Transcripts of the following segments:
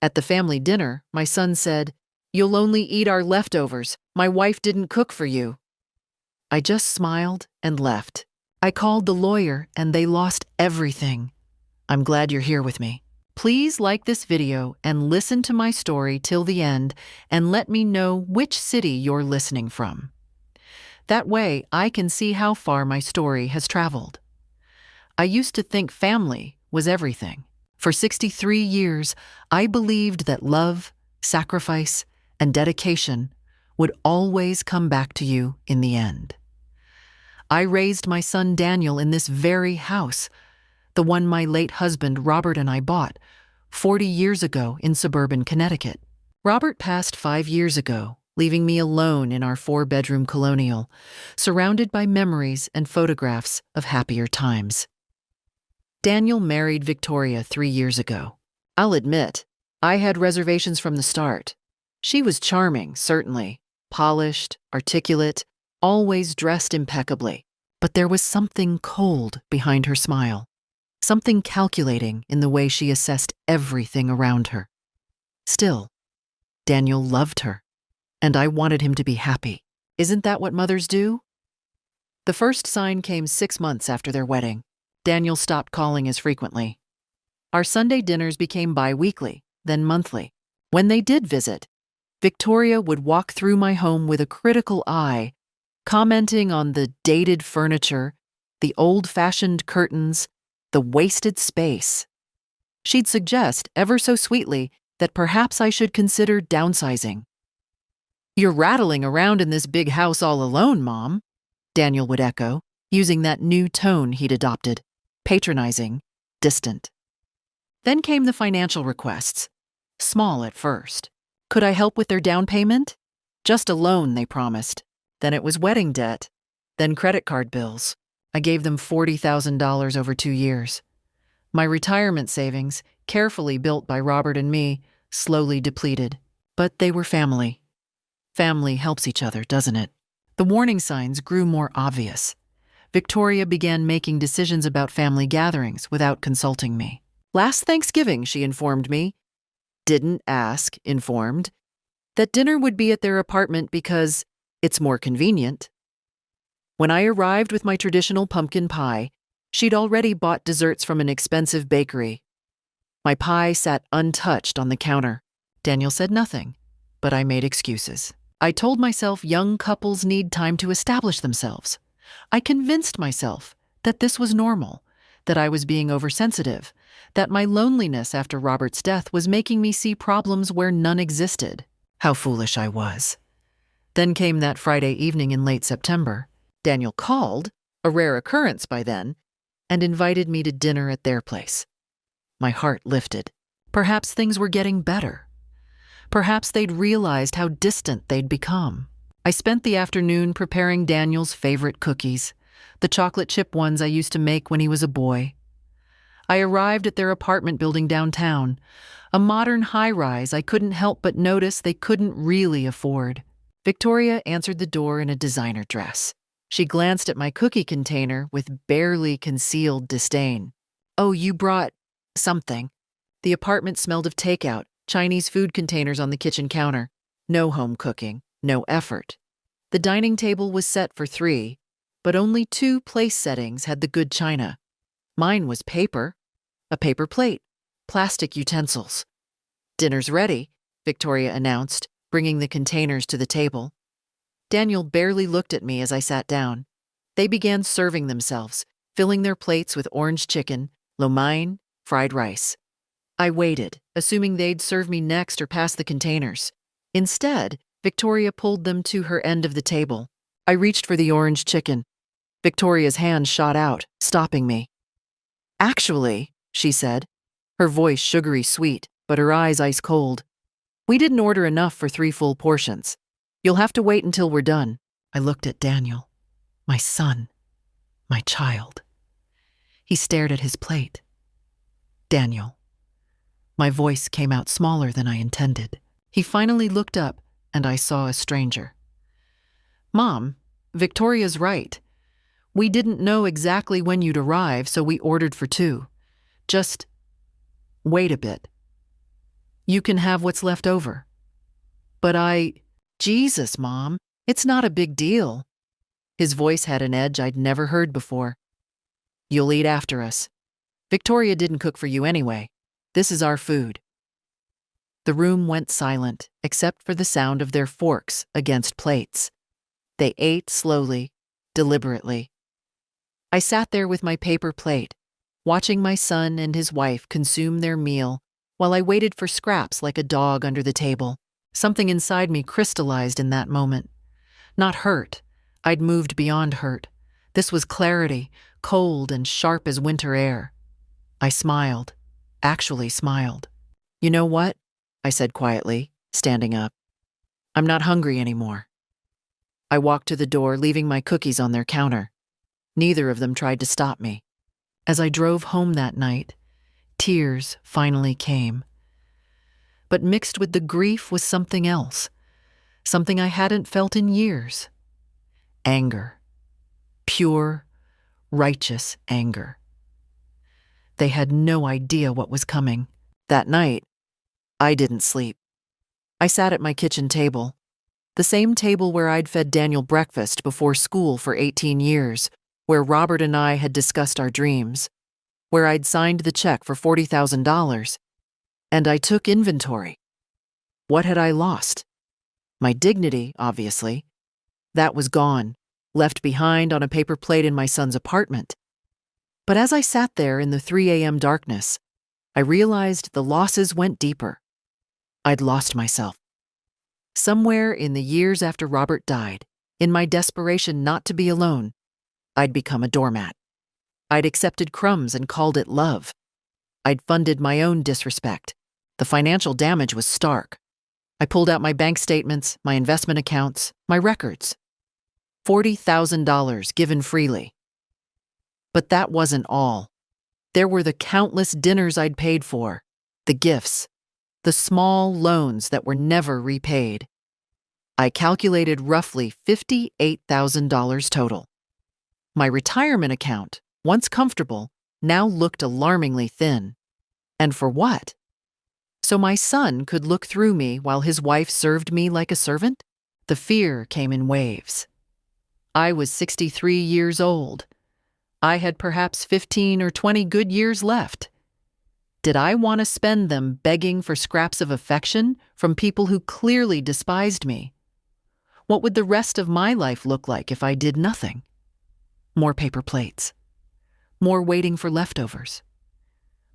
At the family dinner, my son said, "You'll only eat our leftovers. My wife didn't cook for you." I just smiled and left. I called the lawyer and they lost everything. I'm glad you're here with me. Please like this video and listen to my story till the end and let me know which city you're listening from. That way I can see how far my story has traveled. I used to think family was everything. For 63 years, I believed that love, sacrifice, and dedication would always come back to you in the end. I raised my son Daniel in this very house, the one my late husband Robert and I bought 40 years ago in suburban Connecticut. Robert passed 5 years ago, leaving me alone in our 4-bedroom colonial, surrounded by memories and photographs of happier times. Daniel married Victoria 3 years ago. I'll admit, I had reservations from the start. She was charming, certainly, polished, articulate, always dressed impeccably. But there was something cold behind her smile, something calculating in the way she assessed everything around her. Still, Daniel loved her, and I wanted him to be happy. Isn't that what mothers do? The first sign came 6 months after their wedding. Daniel stopped calling as frequently. Our Sunday dinners became bi-weekly, then monthly. When they did visit, Victoria would walk through my home with a critical eye, commenting on the dated furniture, the old-fashioned curtains, the wasted space. She'd suggest, ever so sweetly, that perhaps I should consider downsizing. "You're rattling around in this big house all alone, Mom," Daniel would echo, using that new tone he'd adopted, patronizing, distant. Then came the financial requests, small at first. Could I help with their down payment? Just a loan, they promised. Then it was wedding debt, then credit card bills. I gave them $40,000 over 2 years. My retirement savings, carefully built by Robert and me, slowly depleted. But they were family. Family helps each other, doesn't it? The warning signs grew more obvious. Victoria began making decisions about family gatherings without consulting me. Last Thanksgiving, she informed me, didn't ask, informed, that dinner would be at their apartment because it's more convenient. When I arrived with my traditional pumpkin pie, she'd already bought desserts from an expensive bakery. My pie sat untouched on the counter. Daniel said nothing, but I made excuses. I told myself young couples need time to establish themselves. I convinced myself that this was normal, that I was being oversensitive, that my loneliness after Robert's death was making me see problems where none existed. How foolish I was. Then came that Friday evening in late September. Daniel called, a rare occurrence by then, and invited me to dinner at their place. My heart lifted. Perhaps things were getting better. Perhaps they'd realized how distant they'd become. I spent the afternoon preparing Daniel's favorite cookies, the chocolate chip ones I used to make when he was a boy. I arrived at their apartment building downtown, a modern high-rise I couldn't help but notice they couldn't really afford. Victoria answered the door in a designer dress. She glanced at my cookie container with barely concealed disdain. "Oh, you brought something." The apartment smelled of takeout, Chinese food containers on the kitchen counter. No home cooking, no effort. The dining table was set for 3, but only 2 place settings had the good china. Mine was paper, a paper plate, plastic utensils. "Dinner's ready," Victoria announced, bringing the containers to the table. Daniel barely looked at me as I sat down. They began serving themselves, filling their plates with orange chicken, lo mein, fried rice. I waited, assuming they'd serve me next or pass the containers. Instead, Victoria pulled them to her end of the table. I reached for the orange chicken. Victoria's hand shot out, stopping me. "Actually," she said, her voice sugary sweet, but her eyes ice cold, "we didn't order enough for 3 full portions. You'll have to wait until we're done." I looked at Daniel, my son, my child. He stared at his plate. "Daniel." My voice came out smaller than I intended. He finally looked up, and I saw a stranger. "Mom, Victoria's right. We didn't know exactly when you'd arrive, so we ordered for 2. Just wait a bit." You can have what's left over. But Jesus, Mom, it's not a big deal. His voice had an edge I'd never heard before. You'll eat after us. Victoria didn't cook for you anyway. This is our food. The room went silent, except for the sound of their forks against plates. They ate slowly, deliberately. I sat there with my paper plate, watching my son and his wife consume their meal while I waited for scraps like a dog under the table. Something inside me crystallized in that moment. Not hurt. I'd moved beyond hurt. This was clarity, cold and sharp as winter air. I smiled, actually smiled. You know what? I said quietly, standing up. I'm not hungry anymore. I walked to the door, leaving my cookies on their counter. Neither of them tried to stop me. As I drove home that night, tears finally came. But mixed with the grief was something else, something I hadn't felt in years. Anger. Pure, righteous anger. They had no idea what was coming. That night, I didn't sleep. I sat at my kitchen table, the same table where I'd fed Daniel breakfast before school for 18 years, where Robert and I had discussed our dreams, where I'd signed the check for $40,000, and I took inventory. What had I lost? My dignity, obviously. That was gone, left behind on a paper plate in my son's apartment. But as I sat there in the 3 a.m. darkness, I realized the losses went deeper. I'd lost myself. Somewhere in the years after Robert died, in my desperation not to be alone, I'd become a doormat. I'd accepted crumbs and called it love. I'd funded my own disrespect. The financial damage was stark. I pulled out my bank statements, my investment accounts, my records. $40,000 given freely. But that wasn't all. There were the countless dinners I'd paid for, the gifts, the small loans that were never repaid. I calculated roughly $58,000 total. My retirement account, once comfortable, now looked alarmingly thin. And for what? So my son could look through me while his wife served me like a servant? The fear came in waves. I was 63 years old. I had perhaps 15 or 20 good years left. Did I want to spend them begging for scraps of affection from people who clearly despised me? What would the rest of my life look like if I did nothing? More paper plates. More waiting for leftovers.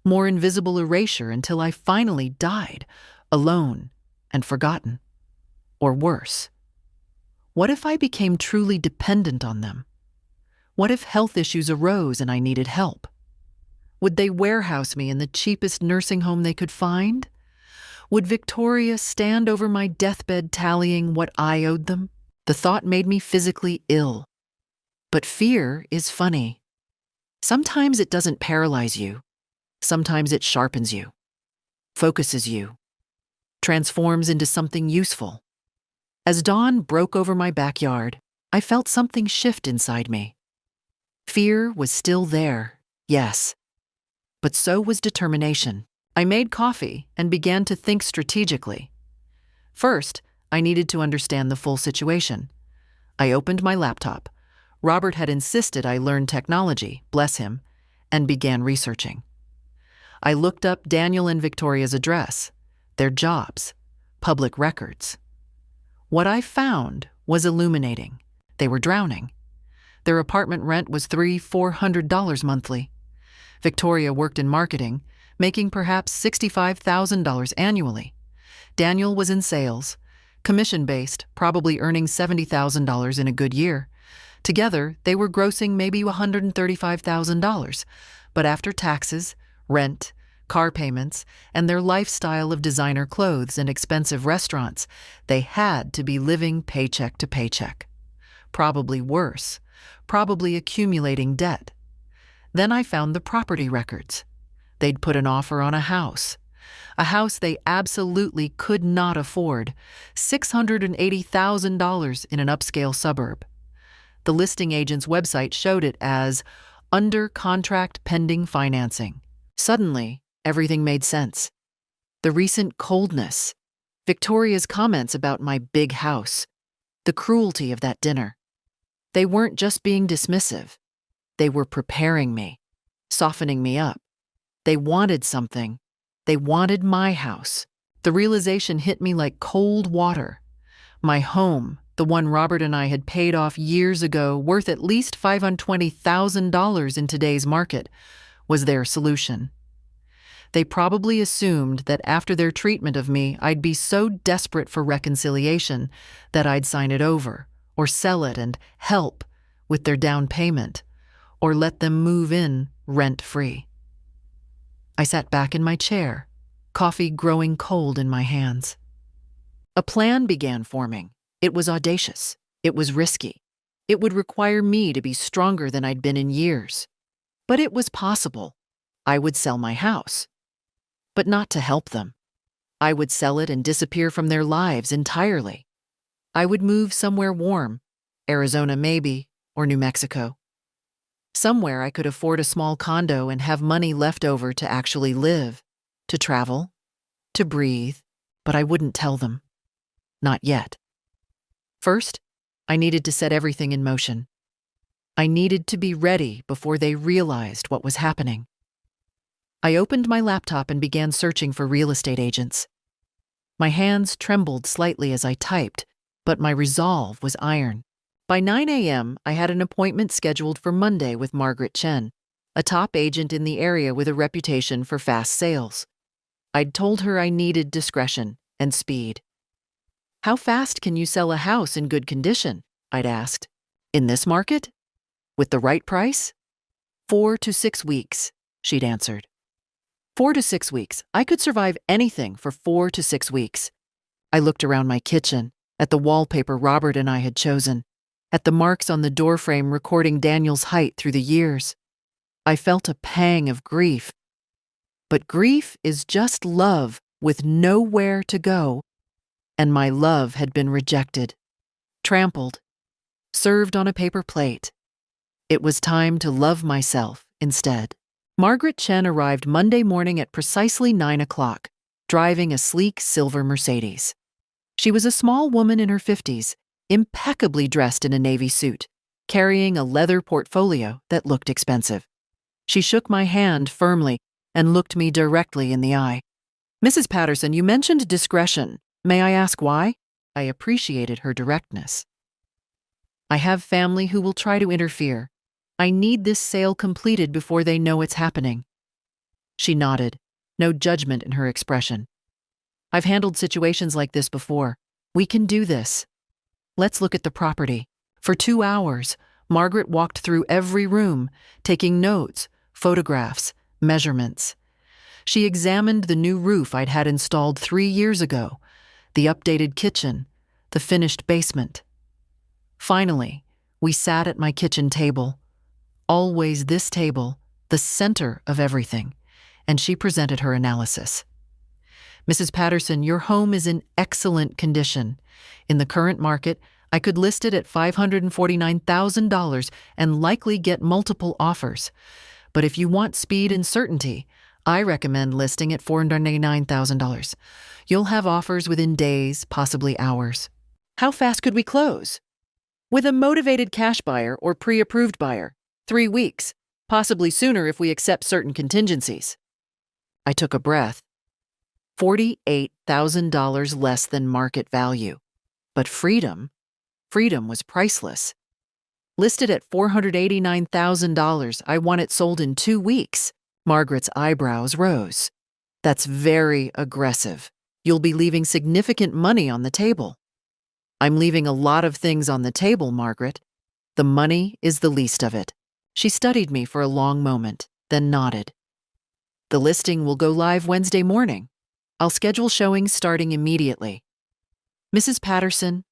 More invisible erasure until I finally died, alone and forgotten. Or worse. What if I became truly dependent on them? What if health issues arose and I needed help? Would they warehouse me in the cheapest nursing home they could find? Would Victoria stand over my deathbed tallying what I owed them? The thought made me physically ill. But fear is funny. Sometimes it doesn't paralyze you. Sometimes it sharpens you, focuses you, transforms into something useful. As dawn broke over my backyard, I felt something shift inside me. Fear was still there, yes. But so was determination. I made coffee and began to think strategically. First, I needed to understand the full situation. I opened my laptop. Robert had insisted I learn technology, bless him, and began researching. I looked up Daniel and Victoria's address, their jobs, public records. What I found was illuminating. They were drowning. Their apartment rent was $300–400 monthly. Victoria worked in marketing, making perhaps $65,000 annually. Daniel was in sales, commission-based, probably earning $70,000 in a good year. Together, they were grossing maybe $135,000, but after taxes, rent, car payments, and their lifestyle of designer clothes and expensive restaurants, they had to be living paycheck to paycheck. Probably worse, probably accumulating debt. Then I found the property records. They'd put an offer on a house they absolutely could not afford, $680,000 in an upscale suburb. The listing agent's website showed it as under contract pending financing. Suddenly, everything made sense. the recent coldness, Victoria's comments about my big house, the cruelty of that dinner. They weren't just being dismissive. They were preparing me, softening me up. They wanted something. They wanted my house. The realization hit me like cold water. My home, the one Robert and I had paid off years ago, worth at least $520,000 in today's market, was their solution. They probably assumed that after their treatment of me, I'd be so desperate for reconciliation that I'd sign it over, or sell it and help with their down payment, or let them move in rent-free. I sat back in my chair, coffee growing cold in my hands. A plan began forming. It was audacious. It was risky. It would require me to be stronger than I'd been in years. But it was possible. I would sell my house. But not to help them. I would sell it and disappear from their lives entirely. I would move somewhere warm, Arizona maybe, or New Mexico. Somewhere I could afford a small condo and have money left over to actually live, to travel, to breathe, but I wouldn't tell them. Not yet. First, I needed to set everything in motion. I needed to be ready before they realized what was happening. I opened my laptop and began searching for real estate agents. My hands trembled slightly as I typed, but my resolve was iron. By 9 a.m., I had an appointment scheduled for Monday with Margaret Chen, a top agent in the area with a reputation for fast sales. I'd told her I needed discretion and speed. "How fast can you sell a house in good condition?" I'd asked. "In this market? With the right price?" 4 to 6 weeks, she'd answered. 4 to 6 weeks. I could survive anything for 4 to 6 weeks. I looked around my kitchen, at the wallpaper Robert and I had chosen, at the marks on the doorframe recording Daniel's height through the years. I felt a pang of grief. But grief is just love with nowhere to go, and my love had been rejected, trampled, served on a paper plate. It was time to love myself instead. Margaret Chen arrived Monday morning at precisely 9 o'clock, driving a sleek silver Mercedes. She was a small woman in her 50s, impeccably dressed in a navy suit, carrying a leather portfolio that looked expensive. She shook my hand firmly and looked me directly in the eye. "Mrs. Patterson, you mentioned discretion. May I ask why?" I appreciated her directness. "I have family who will try to interfere. I need this sale completed before they know it's happening." She nodded, no judgment in her expression. "I've handled situations like this before. We can do this. Let's look at the property." For 2 hours, Margaret walked through every room, taking notes, photographs, measurements. She examined the new roof I'd had installed 3 years ago, the updated kitchen, the finished basement. Finally, we sat at my kitchen table, always this table, the center of everything, and she presented her analysis. "Mrs. Patterson, your home is in excellent condition. In the current market, I could list it at $549,000 and likely get multiple offers. But if you want speed and certainty, I recommend listing at $489,000. You'll have offers within days, possibly hours." "How fast could we close?" "With a motivated cash buyer or pre-approved buyer, 3 weeks, possibly sooner if we accept certain contingencies." I took a breath. $48,000 less than market value. But freedom was priceless. Listed at $489,000, I want it sold in 2 weeks. Margaret's eyebrows rose. "That's very aggressive. You'll be leaving significant money on the table." "I'm leaving a lot of things on the table, Margaret. The money is the least of it." She studied me for a long moment, then nodded. "The listing will go live Wednesday morning. I'll schedule showings starting immediately. Mrs. Patterson,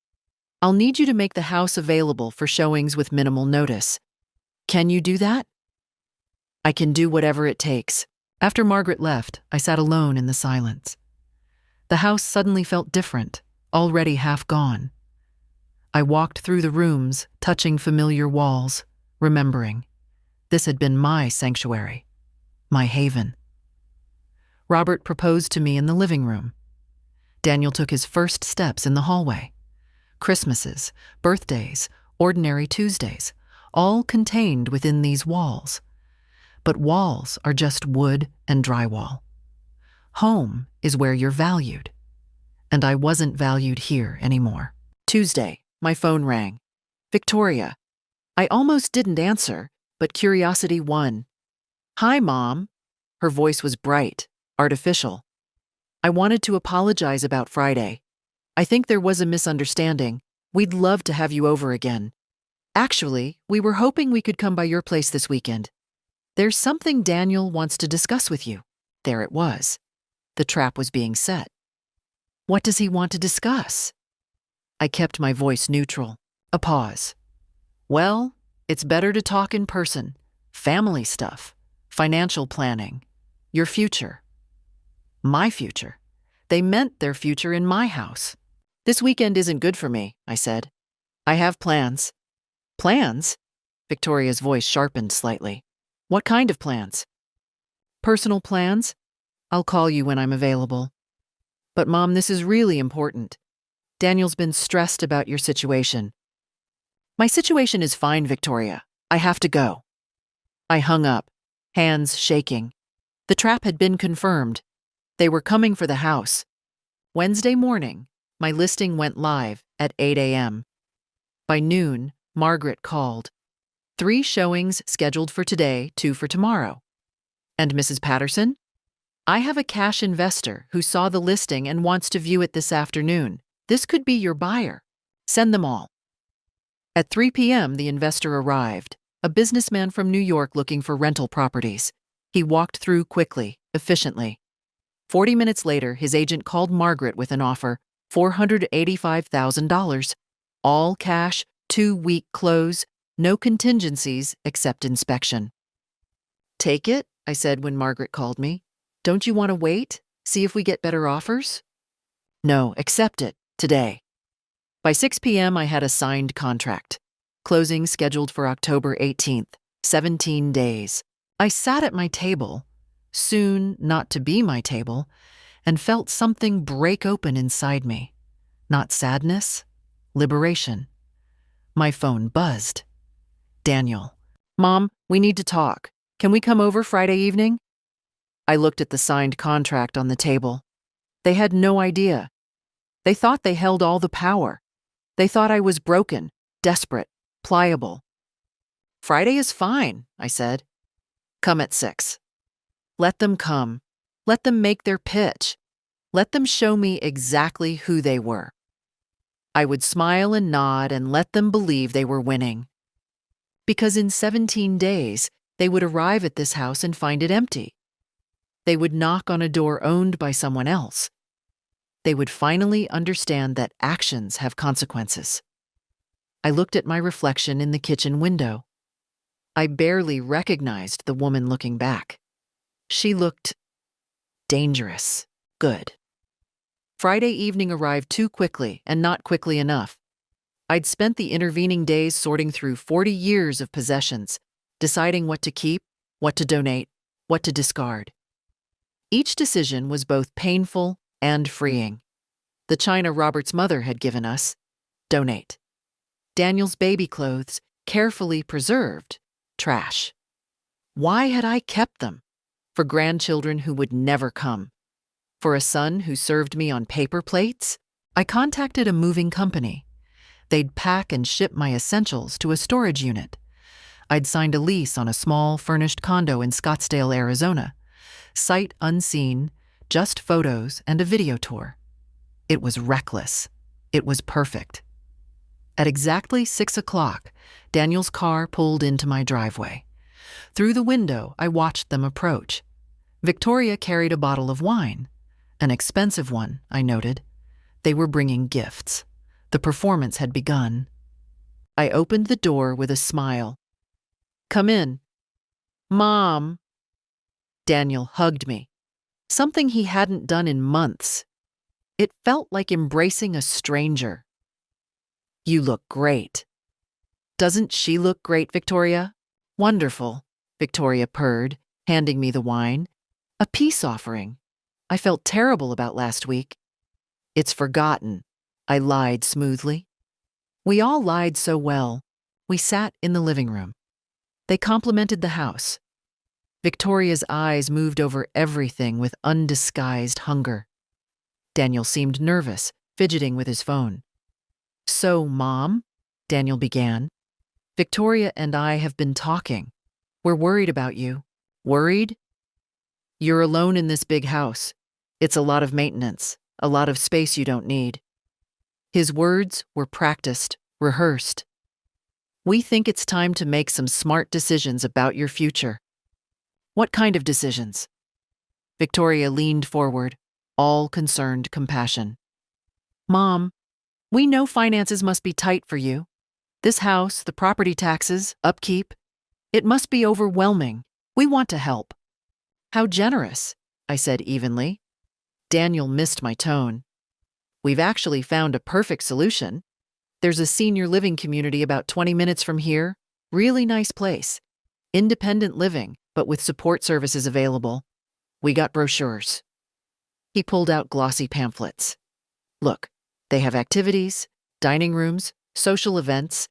I'll need you to make the house available for showings with minimal notice. Can you do that?" "I can do whatever it takes." After Margaret left, I sat alone in the silence. The house suddenly felt different, already half gone. I walked through the rooms, touching familiar walls, remembering. This had been my sanctuary, my haven. Robert proposed to me in the living room. Daniel took his first steps in the hallway. Christmases, birthdays, ordinary Tuesdays, all contained within these walls. But walls are just wood and drywall. Home is where you're valued. And I wasn't valued here anymore. Tuesday, my phone rang. Victoria. I almost didn't answer, but curiosity won. Hi, Mom. Her voice was bright, artificial. I wanted to apologize about Friday. I think there was a misunderstanding. We'd love to have you over again. Actually, we were hoping we could come by your place this weekend. There's something Daniel wants to discuss with you. There it was. The trap was being set. What does he want to discuss? I kept my voice neutral. A pause. Well, it's better to talk in person. Family stuff. Financial planning. Your future. My future. They meant their future in my house. This weekend isn't good for me, I said. I have plans. Plans? Victoria's voice sharpened slightly. What kind of plans? Personal plans? I'll call you when I'm available. But Mom, this is really important. Daniel's been stressed about your situation. My situation is fine, Victoria. I have to go. I hung up, hands shaking. The trap had been confirmed. They were coming for the house. Wednesday morning, my listing went live at 8 a.m. By noon, Margaret called. 3 showings scheduled for today, 2 for tomorrow. And Mrs. Patterson? I have a cash investor who saw the listing and wants to view it this afternoon. This could be your buyer. Send them all. At 3 p.m., the investor arrived, a businessman from New York looking for rental properties. He walked through quickly, efficiently. 40 minutes later, his agent called Margaret with an offer, $485,000. All cash, 2-week close, no contingencies except inspection. Take it, I said when Margaret called me. Don't you want to wait? See if we get better offers? No, accept it, today. By 6 p.m., I had a signed contract. Closing scheduled for October 18th, 17 days. I sat at my table, soon not to be my table, and felt something break open inside me. Not sadness, liberation. My phone buzzed. Daniel. Mom, we need to talk. Can we come over Friday evening? I looked at the signed contract on the table. They had no idea. They thought they held all the power. They thought I was broken, desperate, pliable. Friday is fine, I said. Come at 6. Let them come. Let them make their pitch. Let them show me exactly who they were. I would smile and nod and let them believe they were winning. Because in 17 days, they would arrive at this house and find it empty. They would knock on a door owned by someone else. They would finally understand that actions have consequences. I looked at my reflection in the kitchen window. I barely recognized the woman looking back. She looked dangerous, good. Friday evening arrived too quickly and not quickly enough. I'd spent the intervening days sorting through 40 years of possessions, deciding what to keep, what to donate, what to discard. Each decision was both painful and freeing. The china Robert's mother had given us, donate. Daniel's baby clothes, carefully preserved, trash. Why had I kept them? For grandchildren who would never come. For a son who served me on paper plates? I contacted a moving company. They'd pack and ship my essentials to a storage unit. I'd signed a lease on a small, furnished condo in Scottsdale, Arizona. Sight unseen, just photos and a video tour. It was reckless. It was perfect. At exactly 6 o'clock, Daniel's car pulled into my driveway. Through the window, I watched them approach. Victoria carried a bottle of wine. An expensive one, I noted. They were bringing gifts. The performance had begun. I opened the door with a smile. Come in. Mom. Daniel hugged me. Something he hadn't done in months. It felt like embracing a stranger. You look great. Doesn't she look great, Victoria? Wonderful, Victoria purred, handing me the wine. A peace offering. I felt terrible about last week. It's forgotten, I lied smoothly. We all lied so well. We sat in the living room. They complimented the house. Victoria's eyes moved over everything with undisguised hunger. Daniel seemed nervous, fidgeting with his phone. "So, Mom," Daniel began, "Victoria and I have been talking. We're worried about you." "Worried?" "You're alone in this big house. It's a lot of maintenance, a lot of space you don't need." His words were practiced, rehearsed. "We think it's time to make some smart decisions about your future." "What kind of decisions?" Victoria leaned forward, all concerned compassion. "Mom, we know finances must be tight for you. This house, the property taxes, upkeep. It must be overwhelming. We want to help." "How generous," I said evenly. Daniel missed my tone. "We've actually found a perfect solution. There's a senior living community about 20 minutes from here. Really nice place. Independent living, but with support services available. We got brochures." He pulled out glossy pamphlets. "Look, they have activities, dining rooms, social events.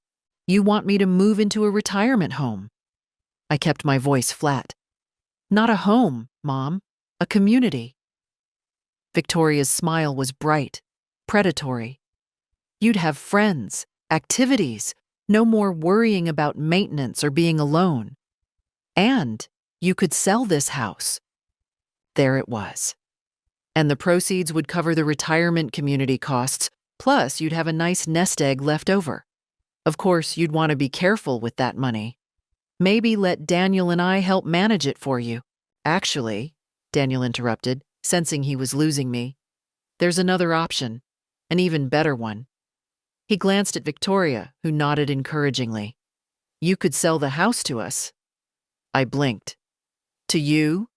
You want me to move into a retirement home." I kept my voice flat. "Not a home, Mom. A community." Victoria's smile was bright, predatory. "You'd have friends, activities, no more worrying about maintenance or being alone. And you could sell this house." There it was. "And the proceeds would cover the retirement community costs, plus you'd have a nice nest egg left over. Of course, you'd want to be careful with that money. Maybe let Daniel and I help manage it for you." "Actually," Daniel interrupted, sensing he was losing me, "there's another option, an even better one." He glanced at Victoria, who nodded encouragingly. "You could sell the house to us." I blinked. "To you?"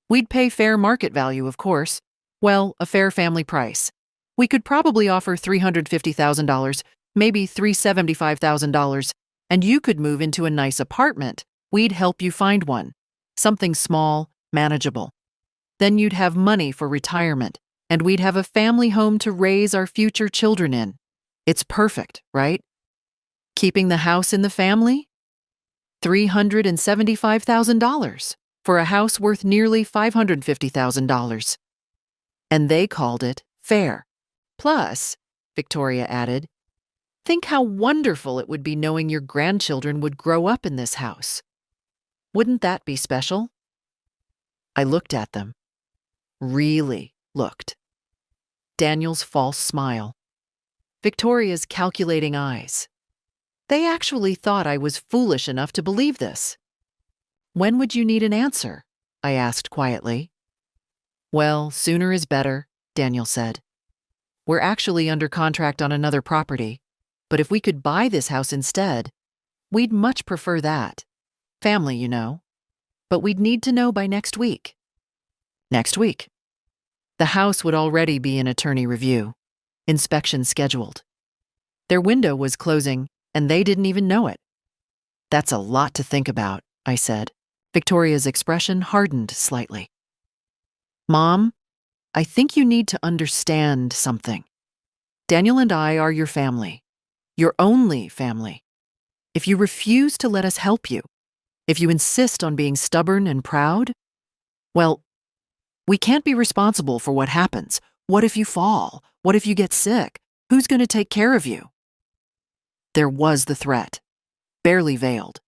"We'd pay fair market value, of course. Well, a fair family price. We could probably offer $350,000, maybe $375,000, and you could move into a nice apartment. We'd help you find one. Something small, manageable. Then you'd have money for retirement, and we'd have a family home to raise our future children in. It's perfect, right? Keeping the house in the family? $375,000 for a house worth nearly $550,000. And they called it fair. Plus, Victoria added, think how wonderful it would be knowing your grandchildren would grow up in this house. Wouldn't that be special? I looked at them. Really looked. Daniel's false smile. Victoria's calculating eyes. They actually thought I was foolish enough to believe this. When would you need an answer? I asked quietly. Well, sooner is better, Daniel said. We're actually under contract on another property, but if we could buy this house instead, we'd much prefer that. Family, you know. But we'd need to know by next week. Next week. The house would already be in attorney review, inspection scheduled. Their window was closing, and they didn't even know it. That's a lot to think about, I said. Victoria's expression hardened slightly. Mom, I think you need to understand something. Daniel and I are your family, your only family. If you refuse to let us help you, if you insist on being stubborn and proud, well, we can't be responsible for what happens. What if you fall? What if you get sick? Who's going to take care of you? There was the threat, barely veiled.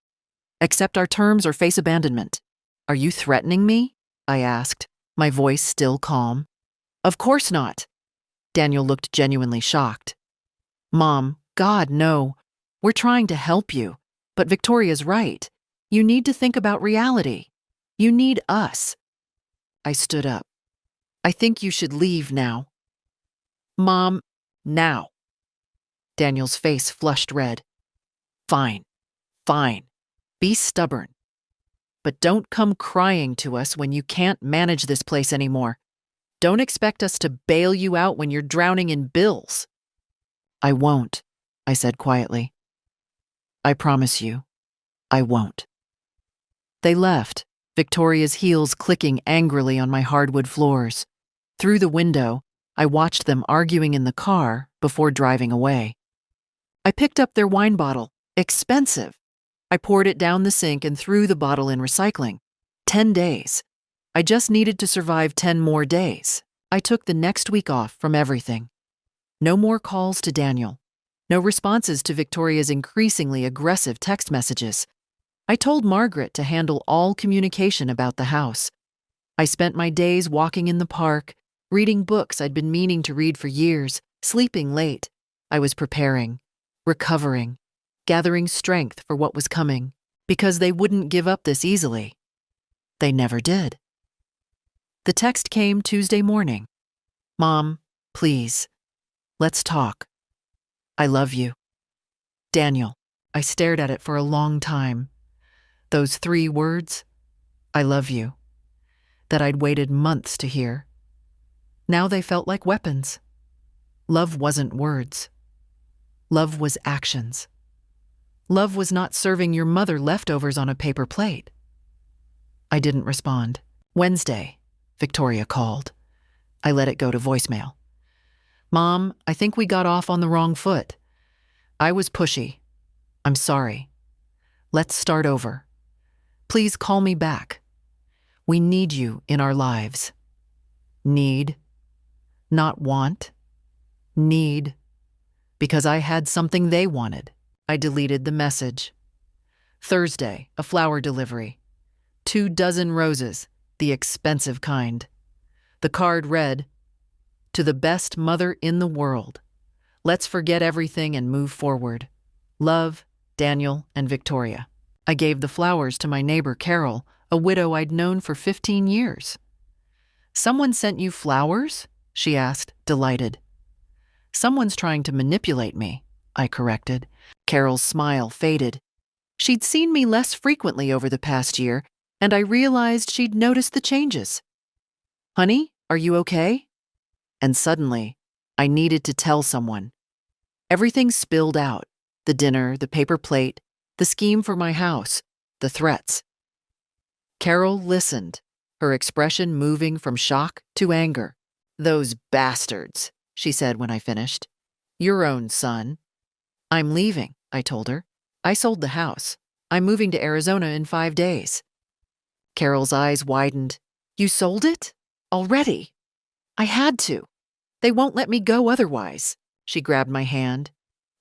Accept our terms or face abandonment. Are you threatening me? I asked, my voice still calm. Of course not. Daniel looked genuinely shocked. Mom, God, no. We're trying to help you. But Victoria's right. You need to think about reality. You need us. I stood up. I think you should leave now. Mom, now. Daniel's face flushed red. Fine, fine. Be stubborn. But don't come crying to us when you can't manage this place anymore. Don't expect us to bail you out when you're drowning in bills. I won't, I said quietly. I promise you, I won't. They left, Victoria's heels clicking angrily on my hardwood floors. Through the window, I watched them arguing in the car before driving away. I picked up their wine bottle. Expensive. I poured it down the sink and threw the bottle in recycling. 10 days. I just needed to survive 10 more days. I took the next week off from everything. No more calls to Daniel. No responses to Victoria's increasingly aggressive text messages. I told Margaret to handle all communication about the house. I spent my days walking in the park, reading books I'd been meaning to read for years, sleeping late. I was preparing, recovering, gathering strength for what was coming, because they wouldn't give up this easily. They never did. The text came Tuesday morning. Mom, please, let's talk. I love you. Daniel. I stared at it for a long time. Those 3 words, I love you, that I'd waited months to hear. Now they felt like weapons. Love wasn't words. Love was actions. Love was not serving your mother leftovers on a paper plate. I didn't respond. Wednesday, Victoria called. I let it go to voicemail. Mom, I think we got off on the wrong foot. I was pushy. I'm sorry. Let's start over. Please call me back. We need you in our lives. Need. Not want. Need. Because I had something they wanted. I deleted the message. Thursday, a flower delivery. 2 dozen roses, the expensive kind. The card read, "To the best mother in the world. Let's forget everything and move forward. Love, Daniel and Victoria." I gave the flowers to my neighbor Carol, a widow I'd known for 15 years. Someone sent you flowers? She asked, delighted. Someone's trying to manipulate me, I corrected. Carol's smile faded. She'd seen me less frequently over the past year, and I realized she'd noticed the changes. Honey, are you okay? And suddenly, I needed to tell someone. Everything spilled out. The dinner, the paper plate, the scheme for my house, the threats. Carol listened, her expression moving from shock to anger. Those bastards, she said when I finished. Your own son. I'm leaving, I told her. I sold the house. I'm moving to Arizona in 5 days. Carol's eyes widened. You sold it? Already? I had to. They won't let me go otherwise. She grabbed my hand.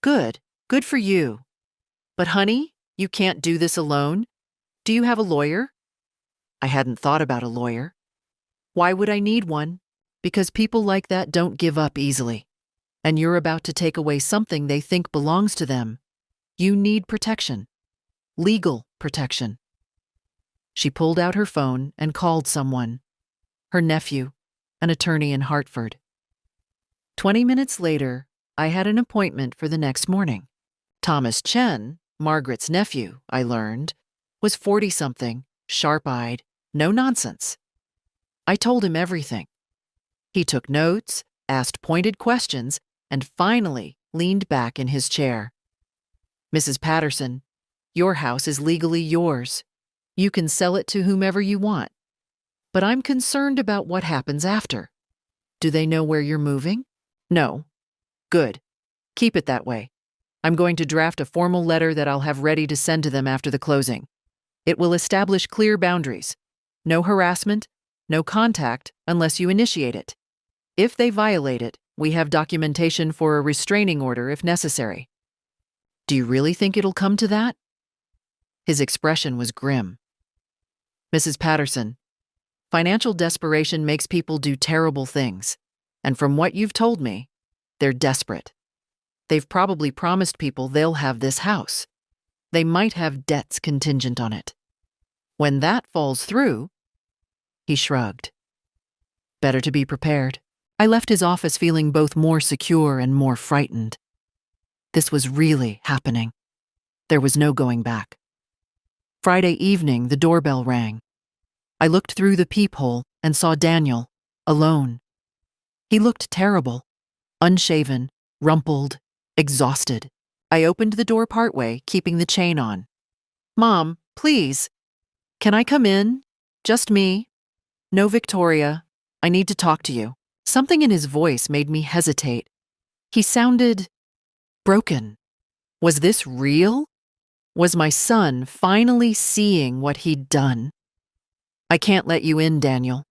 Good. Good for you. But honey, you can't do this alone. Do you have a lawyer? I hadn't thought about a lawyer. Why would I need one? Because people like that don't give up easily. And you're about to take away something they think belongs to them. You need protection. Legal protection. She pulled out her phone and called someone. Her nephew, an attorney in Hartford. 20 minutes later, I had an appointment for the next morning. Thomas Chen, Margaret's nephew, I learned, was 40-something, sharp-eyed, no nonsense. I told him everything. He took notes, asked pointed questions, and finally leaned back in his chair. Mrs. Patterson, your house is legally yours. You can sell it to whomever you want. But I'm concerned about what happens after. Do they know where you're moving? No. Good. Keep it that way. I'm going to draft a formal letter that I'll have ready to send to them after the closing. It will establish clear boundaries. No harassment, no contact unless you initiate it. If they violate it, we have documentation for a restraining order if necessary. Do you really think it'll come to that? His expression was grim. Mrs. Patterson, financial desperation makes people do terrible things. And from what you've told me, they're desperate. They've probably promised people they'll have this house. They might have debts contingent on it. When that falls through, he shrugged. Better to be prepared. I left his office feeling both more secure and more frightened. This was really happening. There was no going back. Friday evening, the doorbell rang. I looked through the peephole and saw Daniel, alone. He looked terrible, unshaven, rumpled, exhausted. I opened the door partway, keeping the chain on. Mom, please. Can I come in? Just me. No, Victoria. I need to talk to you. Something in his voice made me hesitate. He sounded broken. Was this real? Was my son finally seeing what he'd done? I can't let you in, Daniel.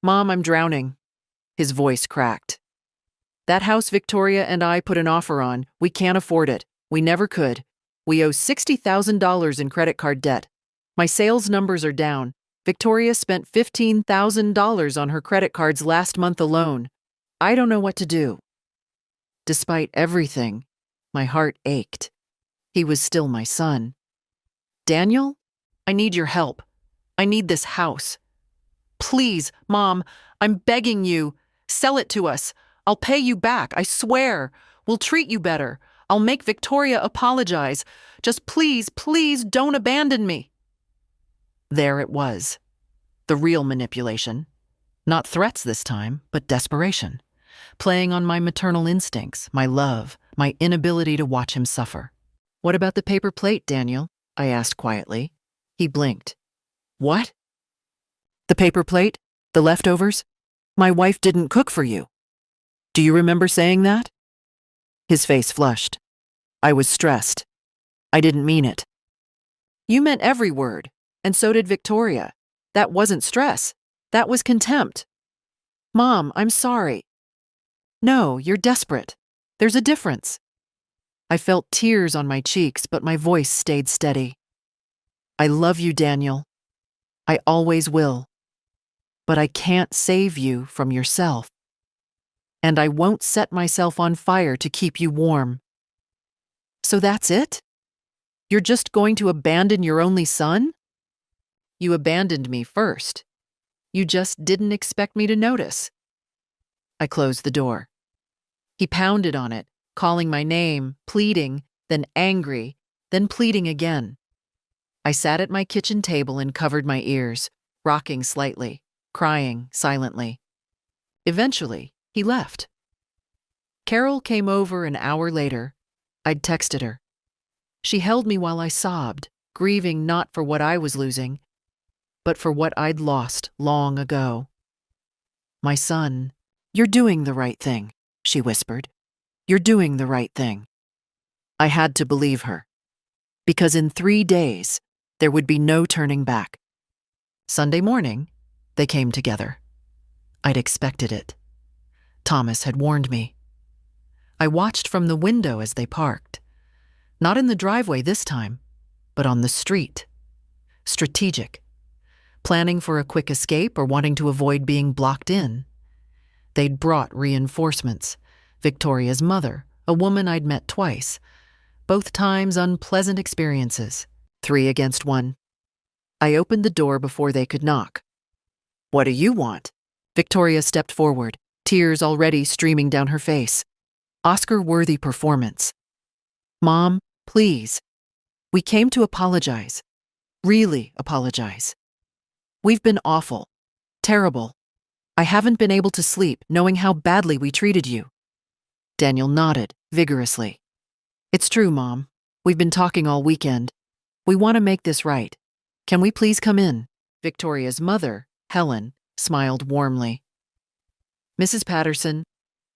Mom, I'm drowning. His voice cracked. That house Victoria and I put an offer on, we can't afford it. We never could. We owe $60,000 in credit card debt. My sales numbers are down. Victoria spent $15,000 on her credit cards last month alone. I don't know what to do. Despite everything, my heart ached. He was still my son. Daniel, I need your help. I need this house. Please, Mom, I'm begging you. Sell it to us. I'll pay you back, I swear. We'll treat you better. I'll make Victoria apologize. Just please, please don't abandon me. There it was. The real manipulation. Not threats this time, but desperation. Playing on my maternal instincts, my love, my inability to watch him suffer. What about the paper plate, Daniel? I asked quietly. He blinked. What? The paper plate? The leftovers? My wife didn't cook for you. Do you remember saying that? His face flushed. I was stressed. I didn't mean it. You meant every word, and so did Victoria. That wasn't stress. That was contempt. Mom, I'm sorry. No, you're desperate. There's a difference. I felt tears on my cheeks, but my voice stayed steady. I love you, Daniel. I always will. But I can't save you from yourself. And I won't set myself on fire to keep you warm. So that's it? You're just going to abandon your only son? You abandoned me first. You just didn't expect me to notice. I closed the door. He pounded on it, calling my name, pleading, then angry, then pleading again. I sat at my kitchen table and covered my ears, rocking slightly, crying silently. Eventually, he left. Carol came over an hour later. I'd texted her. She held me while I sobbed, grieving not for what I was losing, but for what I'd lost long ago. My son, you're doing the right thing, she whispered. You're doing the right thing. I had to believe her, because in 3 days, there would be no turning back. Sunday morning, they came together. I'd expected it. Thomas had warned me. I watched from the window as they parked. Not in the driveway this time, but on the street. Strategic. Planning for a quick escape or wanting to avoid being blocked in. They'd brought reinforcements. Victoria's mother, a woman I'd met twice. Both times unpleasant experiences. 3 against 1. I opened the door before they could knock. What do you want? Victoria stepped forward, tears already streaming down her face. Oscar-worthy performance. Mom, please. We came to apologize. Really apologize. We've been awful. Terrible. I haven't been able to sleep knowing how badly we treated you. Daniel nodded vigorously. It's true, Mom. We've been talking all weekend. We want to make this right. Can we please come in? Victoria's mother, Helen, smiled warmly. Mrs. Patterson,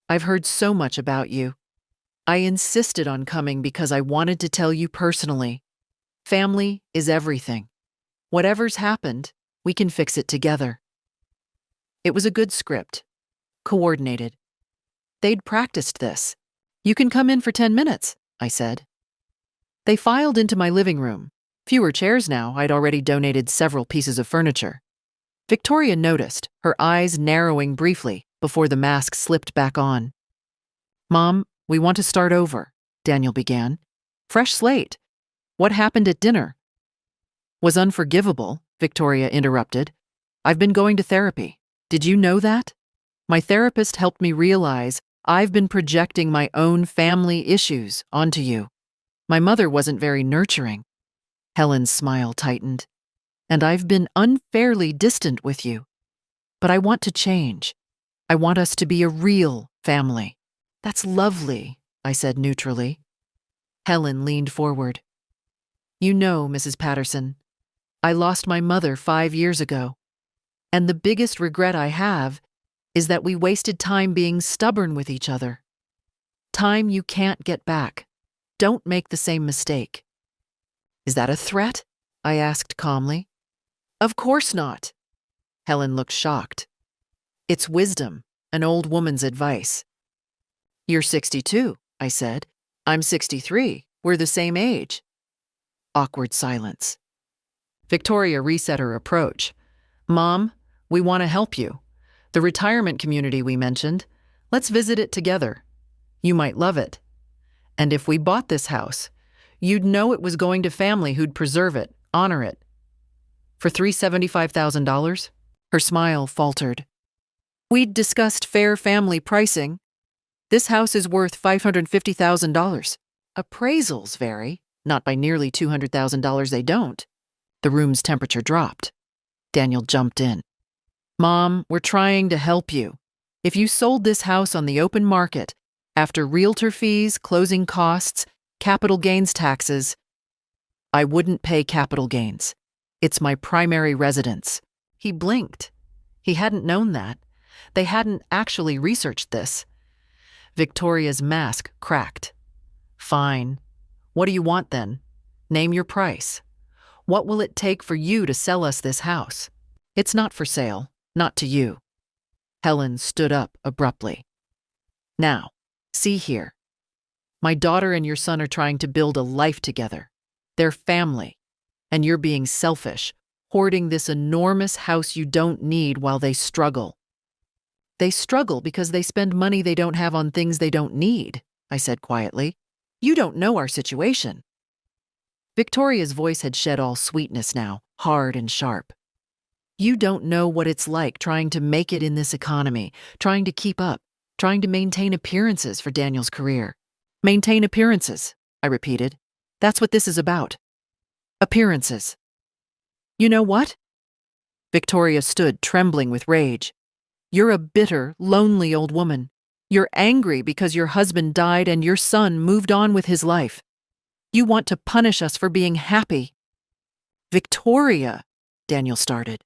I've heard so much about you. I insisted on coming because I wanted to tell you personally. Family is everything. Whatever's happened, we can fix it together. It was a good script. Coordinated. They'd practiced this. You can come in for 10 minutes, I said. They filed into my living room. Fewer chairs now, I'd already donated several pieces of furniture. Victoria noticed, her eyes narrowing briefly before the mask slipped back on. Mom, we want to start over, Daniel began. Fresh slate. What happened at dinner? Was unforgivable, Victoria interrupted. I've been going to therapy. Did you know that? My therapist helped me realize I've been projecting my own family issues onto you. My mother wasn't very nurturing. Helen's smile tightened. And I've been unfairly distant with you. But I want to change. I want us to be a real family. That's lovely, I said neutrally. Helen leaned forward. You know, Mrs. Patterson, I lost my mother 5 years ago. And the biggest regret I have is that we wasted time being stubborn with each other. Time you can't get back. Don't make the same mistake." "Is that a threat?" I asked calmly. "Of course not." Helen looked shocked. "It's wisdom, an old woman's advice." "You're 62, I said. "I'm 63. We're the same age." Awkward silence. Victoria reset her approach. "Mom, we want to help you. The retirement community we mentioned, let's visit it together. You might love it. And if we bought this house, you'd know it was going to family who'd preserve it, honor it. For $375,000? Her smile faltered. "We'd discussed fair family pricing. This house is worth $550,000. Appraisals vary, not by nearly $200,000 they don't." The room's temperature dropped. Daniel jumped in. "Mom, we're trying to help you. If you sold this house on the open market, after realtor fees, closing costs, capital gains taxes..." "I wouldn't pay capital gains. It's my primary residence." He blinked. He hadn't known that. They hadn't actually researched this. Victoria's mask cracked. "Fine. What do you want then? Name your price. What will it take for you to sell us this house? It's not for sale, not to you." Helen stood up abruptly. "Now, see here. My daughter and your son are trying to build a life together. They're family. And you're being selfish, hoarding this enormous house you don't need while they struggle." "They struggle because they spend money they don't have on things they don't need," I said quietly. "You don't know our situation." Victoria's voice had shed all sweetness now, hard and sharp. "You don't know what it's like trying to make it in this economy, trying to keep up, trying to maintain appearances for Daniel's career." "Maintain appearances," I repeated. "That's what this is about. Appearances." "You know what?" Victoria stood, trembling with rage. "You're a bitter, lonely old woman. You're angry because your husband died and your son moved on with his life. You want to punish us for being happy." "Victoria," Daniel started.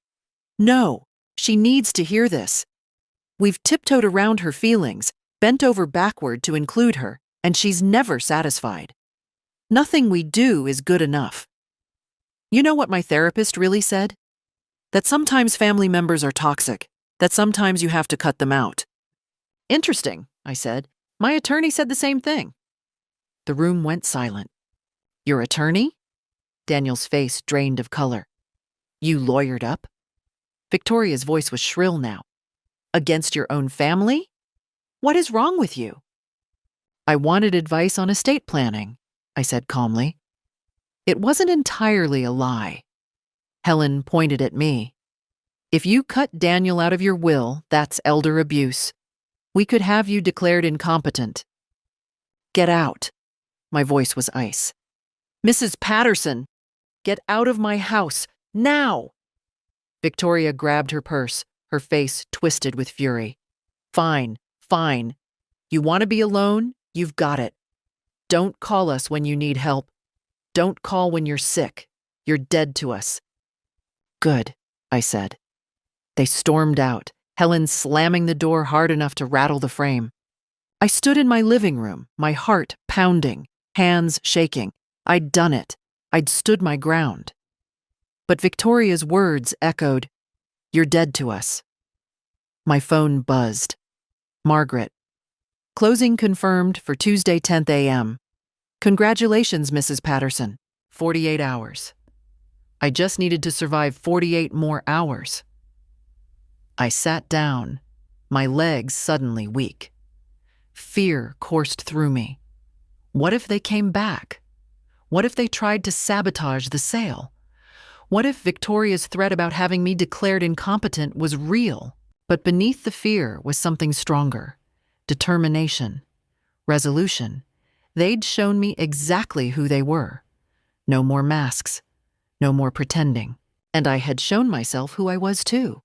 "No, she needs to hear this. We've tiptoed around her feelings, bent over backward to include her, and she's never satisfied. Nothing we do is good enough. You know what my therapist really said? That sometimes family members are toxic, that sometimes you have to cut them out." "Interesting," I said. "My attorney said the same thing." The room went silent. "Your attorney?" Daniel's face drained of color. "You lawyered up?" Victoria's voice was shrill now. "Against your own family? What is wrong with you?" "I wanted advice on estate planning," I said calmly. It wasn't entirely a lie. Helen pointed at me. "If you cut Daniel out of your will, that's elder abuse. We could have you declared incompetent." "Get out." My voice was ice. "Mrs. Patterson, get out of my house, now!" Victoria grabbed her purse, her face twisted with fury. "Fine, fine. You want to be alone? You've got it. Don't call us when you need help. Don't call when you're sick. You're dead to us." "Good," I said. They stormed out, Helen slamming the door hard enough to rattle the frame. I stood in my living room, my heart pounding, hands shaking. I'd done it. I'd stood my ground. But Victoria's words echoed, "You're dead to us." My phone buzzed. "Margaret. Closing confirmed for Tuesday 10 a.m. Congratulations, Mrs. Patterson. 48 hours. I just needed to survive 48 more hours." I sat down, my legs suddenly weak. Fear coursed through me. What if they came back? What if they tried to sabotage the sale? What if Victoria's threat about having me declared incompetent was real? But beneath the fear was something stronger. Determination. Resolution. They'd shown me exactly who they were. No more masks. No more pretending. And I had shown myself who I was too.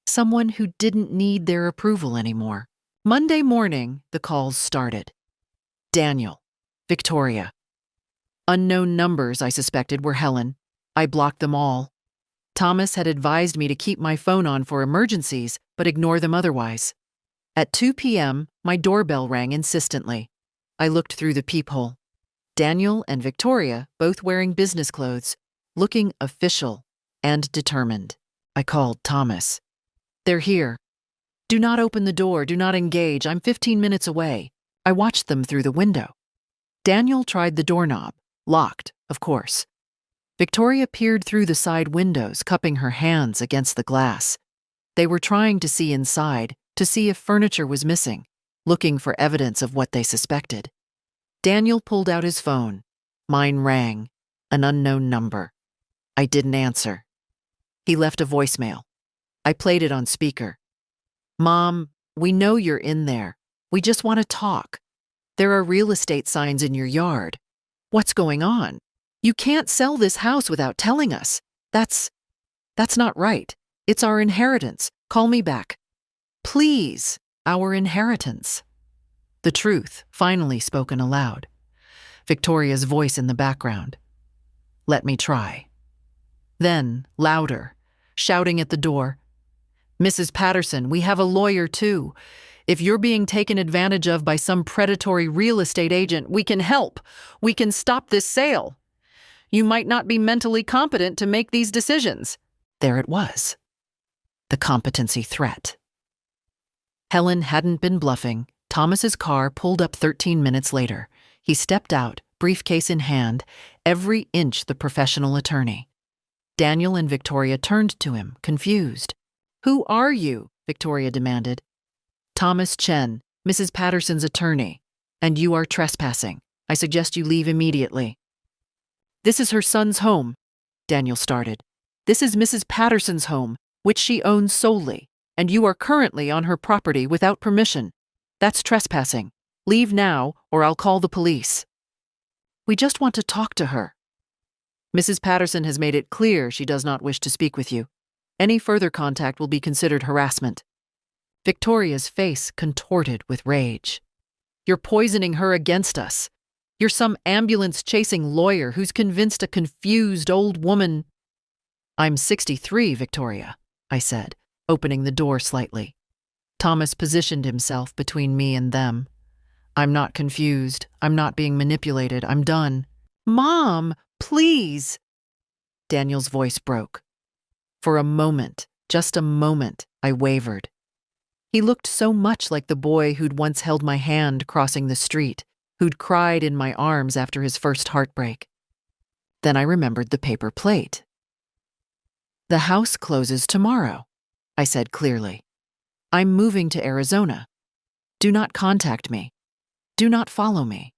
Someone who didn't need their approval anymore. Monday morning, the calls started. Daniel. Victoria. Unknown numbers, I suspected, were Helen. I blocked them all. Thomas had advised me to keep my phone on for emergencies, but ignore them otherwise. At 2 p.m., my doorbell rang insistently. I looked through the peephole. Daniel and Victoria, both wearing business clothes, looking official and determined. I called Thomas. "They're here. Do not open the door, do not engage, I'm 15 minutes away." I watched them through the window. Daniel tried the doorknob, locked, of course. Victoria peered through the side windows, cupping her hands against the glass. They were trying to see inside, to see if furniture was missing, looking for evidence of what they suspected. Daniel pulled out his phone. Mine rang, an unknown number. I didn't answer. He left a voicemail. I played it on speaker. "Mom, we know you're in there. We just want to talk. There are real estate signs in your yard. What's going on? You can't sell this house without telling us. That's not right. It's our inheritance. Call me back. Please, our inheritance." The truth, finally spoken aloud. Victoria's voice in the background. "Let me try." Then, louder, shouting at the door. "Mrs. Patterson, we have a lawyer too. If you're being taken advantage of by some predatory real estate agent, we can help. We can stop this sale. You might not be mentally competent to make these decisions." There it was. The competency threat. Helen hadn't been bluffing. Thomas's car pulled up 13 minutes later. He stepped out, briefcase in hand, every inch the professional attorney. Daniel and Victoria turned to him, confused. "Who are you?" Victoria demanded. "Thomas Chen, Mrs. Patterson's attorney. And you are trespassing. I suggest you leave immediately." "This is her son's home," Daniel started. "This is Mrs. Patterson's home, which she owns solely, and you are currently on her property without permission. That's trespassing. Leave now, or I'll call the police." "We just want to talk to her." "Mrs. Patterson has made it clear she does not wish to speak with you. Any further contact will be considered harassment." Victoria's face contorted with rage. "You're poisoning her against us. You're some ambulance-chasing lawyer who's convinced a confused old woman—" "I'm 63, Victoria," I said, opening the door slightly. Thomas positioned himself between me and them. "I'm not confused. I'm not being manipulated. I'm done." "Mom, please!" Daniel's voice broke. For a moment, just a moment, I wavered. He looked so much like the boy who'd once held my hand crossing the street, who'd cried in my arms after his first heartbreak. Then I remembered the paper plate. "The house closes tomorrow," I said clearly. "I'm moving to Arizona. Do not contact me. Do not follow me.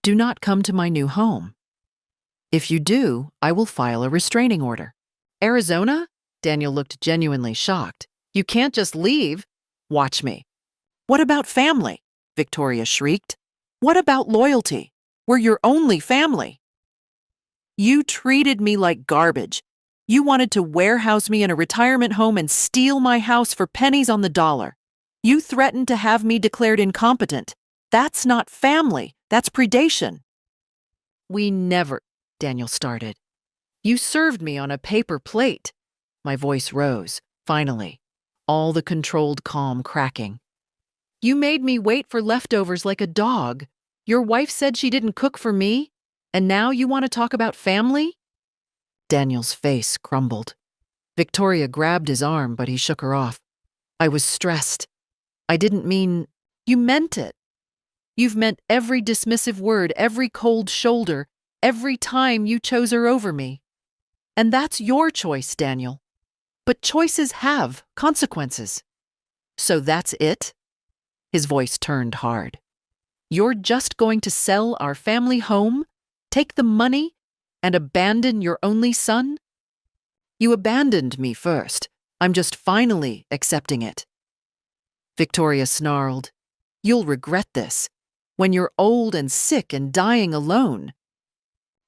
Do not come to my new home. If you do, I will file a restraining order." "Arizona?" Daniel looked genuinely shocked. "You can't just leave." "Watch me." "What about family?" Victoria shrieked. "What about loyalty? We're your only family." "You treated me like garbage. You wanted to warehouse me in a retirement home and steal my house for pennies on the dollar. You threatened to have me declared incompetent. That's not family, that's predation." "We never," Daniel started. "You served me on a paper plate." My voice rose, finally, all the controlled calm cracking. "You made me wait for leftovers like a dog. Your wife said she didn't cook for me, and now you want to talk about family?" Daniel's face crumbled. Victoria grabbed his arm, but he shook her off. "I was stressed. I didn't mean—" "You meant it. You've meant every dismissive word, every cold shoulder, every time you chose her over me. And that's your choice, Daniel. But choices have consequences. So that's it?" His voice turned hard. "You're just going to sell our family home, take the money, and abandon your only son? You abandoned me first. I'm just finally accepting it." Victoria snarled. "You'll regret this, when you're old and sick and dying alone."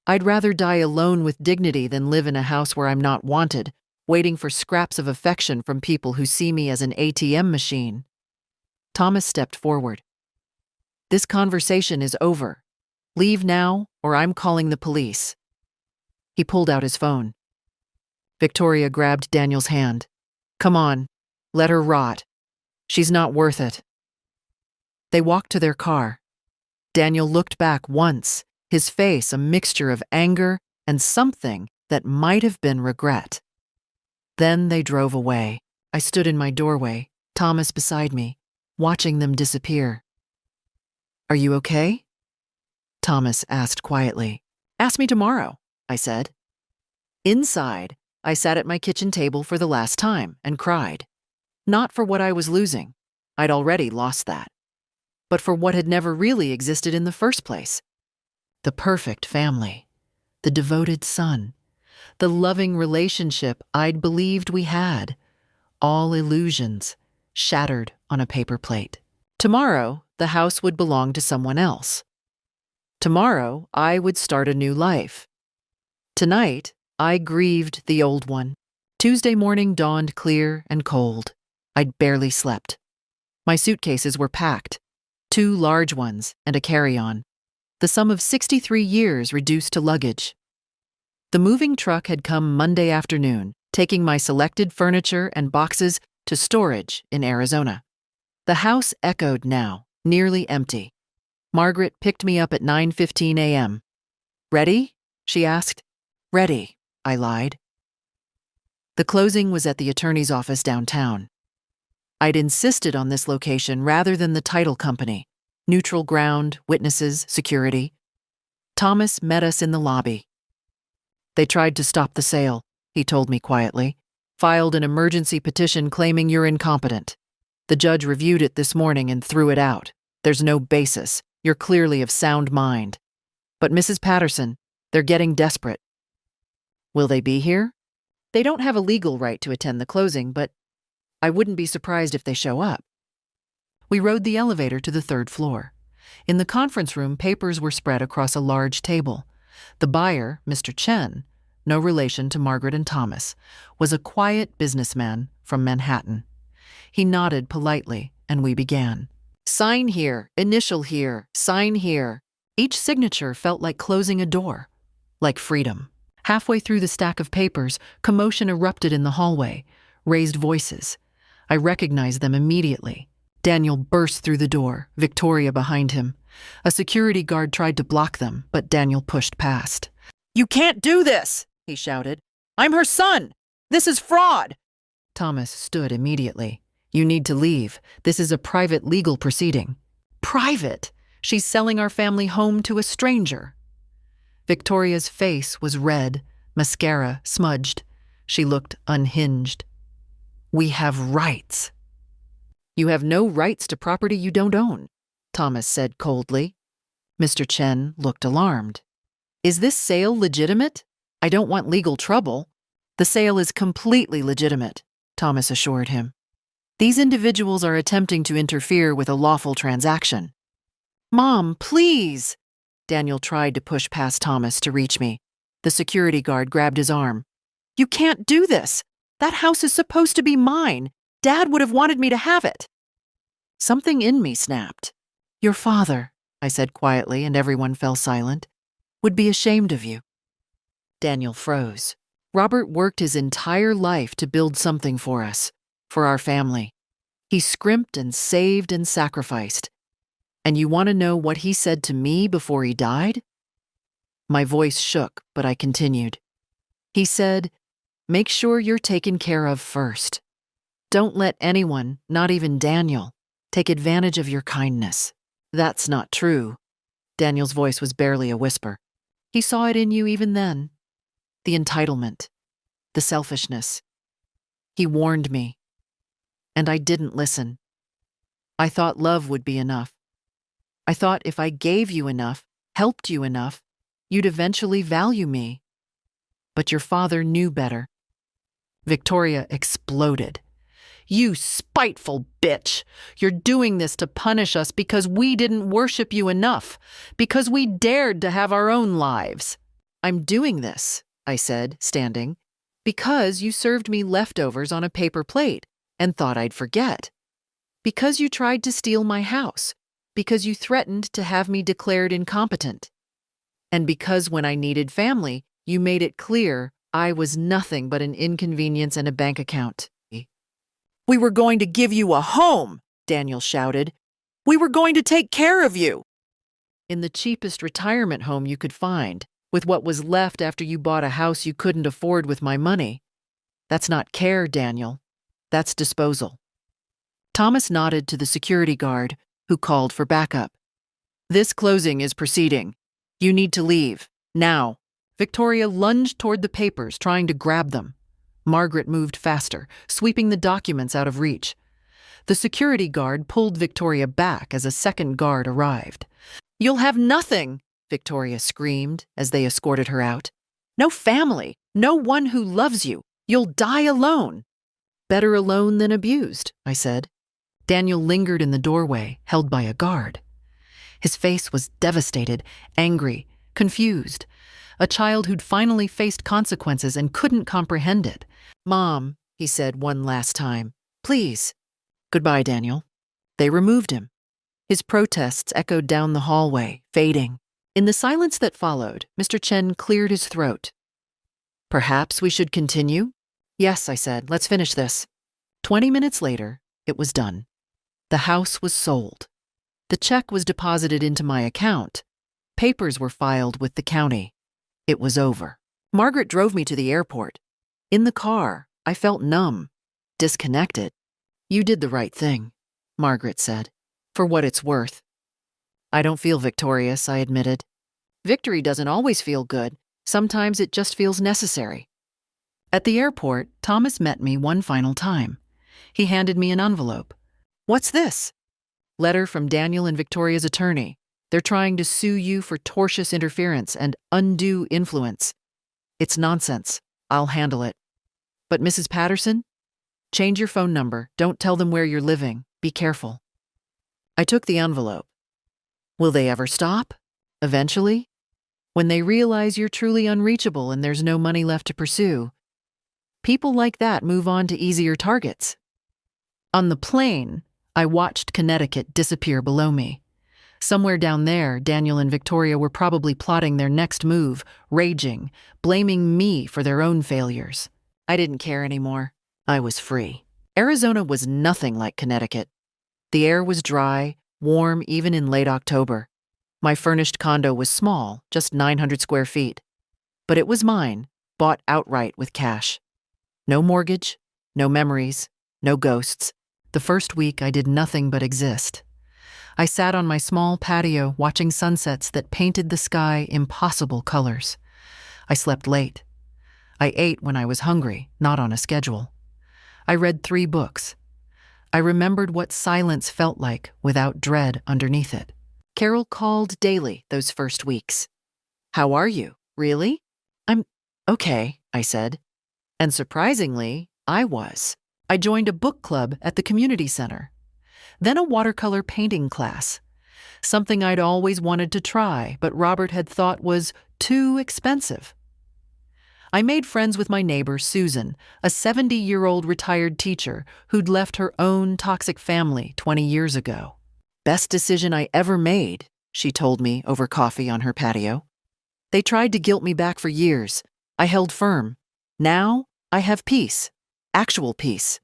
"I'd rather die alone with dignity than live in a house where I'm not wanted, waiting for scraps of affection from people who see me as an ATM machine." Thomas stepped forward. "This conversation is over. Leave now, or I'm calling the police." He pulled out his phone. Victoria grabbed Daniel's hand. Come on, let her rot. She's not worth it. They walked to their car. Daniel looked back once, his face a mixture of anger and something that might have been regret. Then they drove away. I stood in my doorway, Thomas beside me, watching them disappear. Are you okay? Thomas asked quietly. Ask me tomorrow, I said. Inside, I sat at my kitchen table for the last time and cried. Not for what I was losing. I'd already lost that. But for what had never really existed in the first place. The perfect family. The devoted son. The loving relationship I'd believed we had. All illusions, shattered on a paper plate. Tomorrow, the house would belong to someone else. Tomorrow, I would start a new life. Tonight, I grieved the old one. Tuesday morning dawned clear and cold. I'd barely slept. My suitcases were packed, 2 large ones and a carry-on. The sum of 63 years reduced to luggage. The moving truck had come Monday afternoon, taking my selected furniture and boxes to storage in Arizona. The house echoed now, nearly empty. Margaret picked me up at 9:15 a.m. Ready? She asked. Ready, I lied. The closing was at the attorney's office downtown. I'd insisted on this location rather than the title company. Neutral ground, witnesses, security. Thomas met us in the lobby. They tried to stop the sale, he told me quietly. Filed an emergency petition claiming you're incompetent. The judge reviewed it this morning and threw it out. There's no basis. You're clearly of sound mind. But Mrs. Patterson, they're getting desperate. Will they be here? They don't have a legal right to attend the closing, but I wouldn't be surprised if they show up. We rode the elevator to the 3rd floor. In the conference room, papers were spread across a large table. The buyer, Mr. Chen, no relation to Margaret and Thomas, was a quiet businessman from Manhattan. He nodded politely, and we began. Sign here, initial here, sign here. Each signature felt like closing a door, like freedom. Halfway through the stack of papers, commotion erupted in the hallway, raised voices. I recognized them immediately. Daniel burst through the door, Victoria behind him. A security guard tried to block them, but Daniel pushed past. You can't do this, he shouted. I'm her son. This is fraud. Thomas stood immediately. You need to leave. This is a private legal proceeding. Private? She's selling our family home to a stranger. Victoria's face was red, mascara smudged. She looked unhinged. We have rights. You have no rights to property you don't own, Thomas said coldly. Mr. Chen looked alarmed. Is this sale legitimate? I don't want legal trouble. The sale is completely legitimate, Thomas assured him. These individuals are attempting to interfere with a lawful transaction. Mom, please! Daniel tried to push past Thomas to reach me. The security guard grabbed his arm. You can't do this. That house is supposed to be mine. Dad would have wanted me to have it. Something in me snapped. Your father, I said quietly, and everyone fell silent, would be ashamed of you. Daniel froze. Robert worked his entire life to build something for us, for our family. He scrimped and saved and sacrificed. And you want to know what he said to me before he died? My voice shook, but I continued. He said, make sure you're taken care of first. Don't let anyone, not even Daniel, take advantage of your kindness. That's not true. Daniel's voice was barely a whisper. He saw it in you even then. The entitlement, the selfishness. He warned me. And I didn't listen. I thought love would be enough. I thought if I gave you enough, helped you enough, you'd eventually value me. But your father knew better. Victoria exploded. You spiteful bitch! You're doing this to punish us because we didn't worship you enough, because we dared to have our own lives. I'm doing this, I said, standing, because you served me leftovers on a paper plate and thought I'd forget. Because you tried to steal my house. Because you threatened to have me declared incompetent. And because when I needed family, you made it clear I was nothing but an inconvenience and a bank account. "We were going to give you a home," Daniel shouted. "We were going to take care of you." "In the cheapest retirement home you could find, with what was left after you bought a house you couldn't afford with my money. That's not care, Daniel. That's disposal." Thomas nodded to the security guard, who called for backup. "This closing is proceeding. You need to leave. Now." Victoria lunged toward the papers, trying to grab them. Margaret moved faster, sweeping the documents out of reach. The security guard pulled Victoria back as a second guard arrived. "You'll have nothing," Victoria screamed as they escorted her out. "No family, no one who loves you. You'll die alone." "Better alone than abused," I said. Daniel lingered in the doorway, held by a guard. His face was devastated, angry, confused. A child who'd finally faced consequences and couldn't comprehend it. "Mom," he said one last time, "please." "Goodbye, Daniel." They removed him. His protests echoed down the hallway, fading. In the silence that followed, Mr. Chen cleared his throat. "Perhaps we should continue?" "Yes," I said. "Let's finish this." 20 minutes later, it was done. The house was sold. The check was deposited into my account. Papers were filed with the county. It was over. Margaret drove me to the airport. In the car, I felt numb, disconnected. "You did the right thing," Margaret said, "for what it's worth." "I don't feel victorious," I admitted. "Victory doesn't always feel good. Sometimes it just feels necessary." At the airport, Thomas met me one final time. He handed me an envelope. "What's this?" "Letter from Daniel and Victoria's attorney. They're trying to sue you for tortious interference and undue influence." "It's nonsense. I'll handle it." "But Mrs. Patterson? Change your phone number. Don't tell them where you're living. Be careful." I took the envelope. Will they ever stop? Eventually? When they realize you're truly unreachable and there's no money left to pursue? People like that move on to easier targets. On the plane, I watched Connecticut disappear below me. Somewhere down there, Daniel and Victoria were probably plotting their next move, raging, blaming me for their own failures. I didn't care anymore. I was free. Arizona was nothing like Connecticut. The air was dry, warm even in late October. My furnished condo was small, just 900 square feet. But it was mine, bought outright with cash. No mortgage, no memories, no ghosts. The first week I did nothing but exist. I sat on my small patio watching sunsets that painted the sky impossible colors. I slept late. I ate when I was hungry, not on a schedule. I read 3 books. I remembered what silence felt like without dread underneath it. Carol called daily those first weeks. "How are you? Really?" "I'm okay," I said. And surprisingly, I was. I joined a book club at the community center. Then a watercolor painting class. Something I'd always wanted to try, but Robert had thought was too expensive. I made friends with my neighbor, Susan, a 70-year-old retired teacher who'd left her own toxic family 20 years ago. "Best decision I ever made," she told me over coffee on her patio. "They tried to guilt me back for years. I held firm. Now I have peace. Actual peace."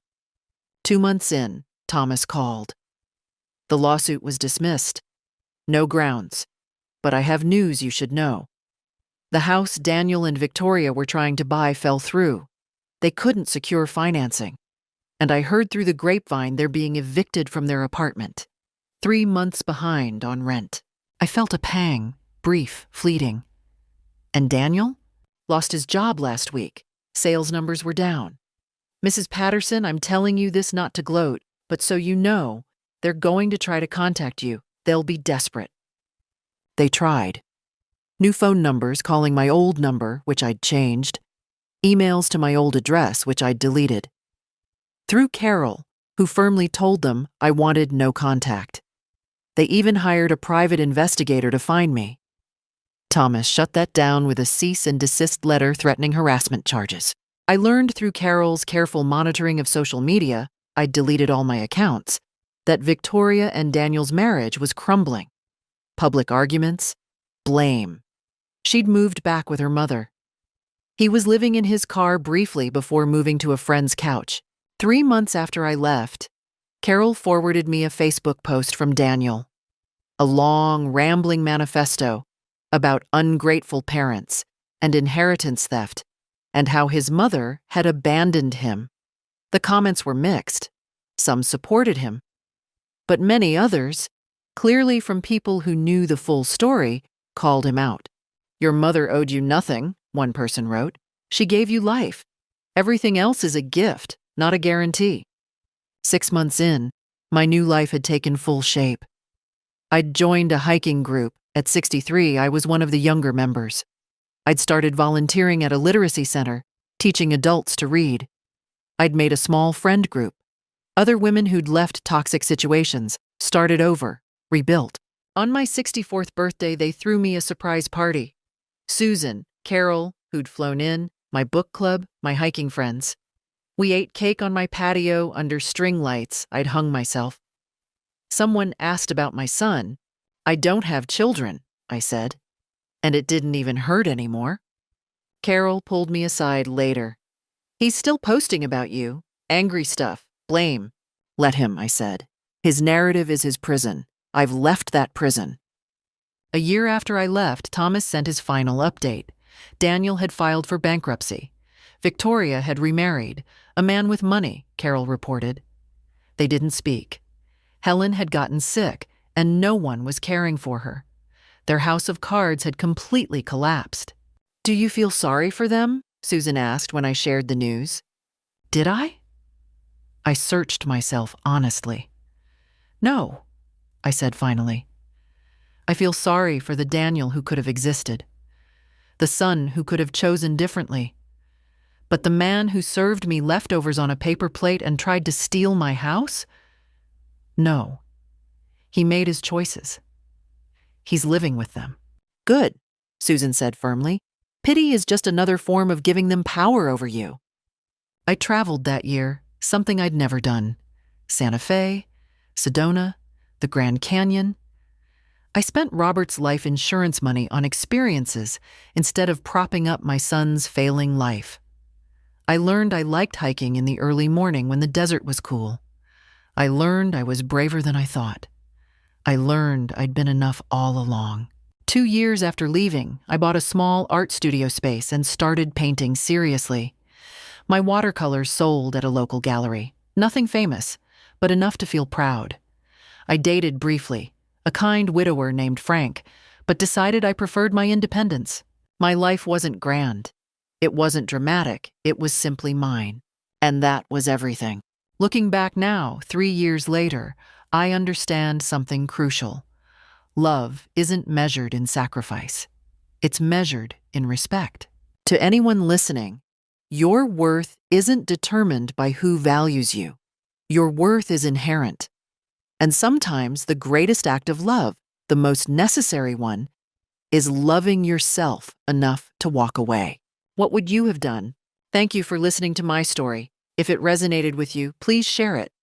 2 months in, Thomas called. The lawsuit was dismissed. No grounds. But I have news you should know. The house Daniel and Victoria were trying to buy fell through. They couldn't secure financing. And I heard through the grapevine they're being evicted from their apartment. 3 months behind on rent. I felt a pang, brief, fleeting. And Daniel? Lost his job last week. Sales numbers were down. "Mrs. Patterson, I'm telling you this not to gloat, but so you know, they're going to try to contact you. They'll be desperate." They tried. New phone numbers calling my old number, which I'd changed. Emails to my old address, which I'd deleted. Through Carol, who firmly told them I wanted no contact. They even hired a private investigator to find me. Thomas shut that down with a cease and desist letter threatening harassment charges. I learned through Carol's careful monitoring of social media, I'd deleted all my accounts, that Victoria and Daniel's marriage was crumbling. Public arguments, blame. She'd moved back with her mother. He was living in his car briefly before moving to a friend's couch. 3 months after I left, Carol forwarded me a Facebook post from Daniel, a long, rambling manifesto about ungrateful parents and inheritance theft, and how his mother had abandoned him. The comments were mixed. Some supported him, but many others, clearly from people who knew the full story, called him out. "Your mother owed you nothing," one person wrote. "She gave you life. Everything else is a gift, not a guarantee." 6 months in, my new life had taken full shape. I'd joined a hiking group. At 63, I was one of the younger members. I'd started volunteering at a literacy center, teaching adults to read. I'd made a small friend group. Other women who'd left toxic situations, started over, rebuilt. On my 64th birthday, they threw me a surprise party. Susan, Carol, who'd flown in, my book club, my hiking friends. We ate cake on my patio under string lights I'd hung myself. Someone asked about my son. "I don't have children," I said. And it didn't even hurt anymore. Carol pulled me aside later. "He's still posting about you. Angry stuff. Blame." "Let him," I said. "His narrative is his prison. I've left that prison." A year after I left, Thomas sent his final update. Daniel had filed for bankruptcy. Victoria had remarried. A man with money, Carol reported. They didn't speak. Helen had gotten sick, and no one was caring for her. Their house of cards had completely collapsed. "Do you feel sorry for them?" Susan asked when I shared the news. Did I? I searched myself honestly. "No," I said finally. "I feel sorry for the Daniel who could have existed, the son who could have chosen differently. But the man who served me leftovers on a paper plate and tried to steal my house? No. He made his choices. He's living with them." "Good," Susan said firmly. "Pity is just another form of giving them power over you." I traveled that year, something I'd never done. Santa Fe, Sedona, the Grand Canyon. I spent Robert's life insurance money on experiences instead of propping up my son's failing life. I learned I liked hiking in the early morning when the desert was cool. I learned I was braver than I thought. I learned I'd been enough all along. 2 years after leaving, I bought a small art studio space and started painting seriously. My watercolors sold at a local gallery. Nothing famous, but enough to feel proud. I dated briefly, a kind widower named Frank, but decided I preferred my independence. My life wasn't grand. It wasn't dramatic. It was simply mine. And that was everything. Looking back now, 3 years later, I understand something crucial. Love isn't measured in sacrifice. It's measured in respect. To anyone listening, your worth isn't determined by who values you. Your worth is inherent. And sometimes the greatest act of love, the most necessary one, is loving yourself enough to walk away. What would you have done? Thank you for listening to my story. If it resonated with you, please share it.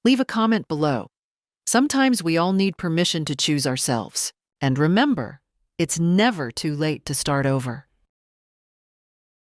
Leave a comment below. Sometimes we all need permission to choose ourselves. And remember, it's never too late to start over.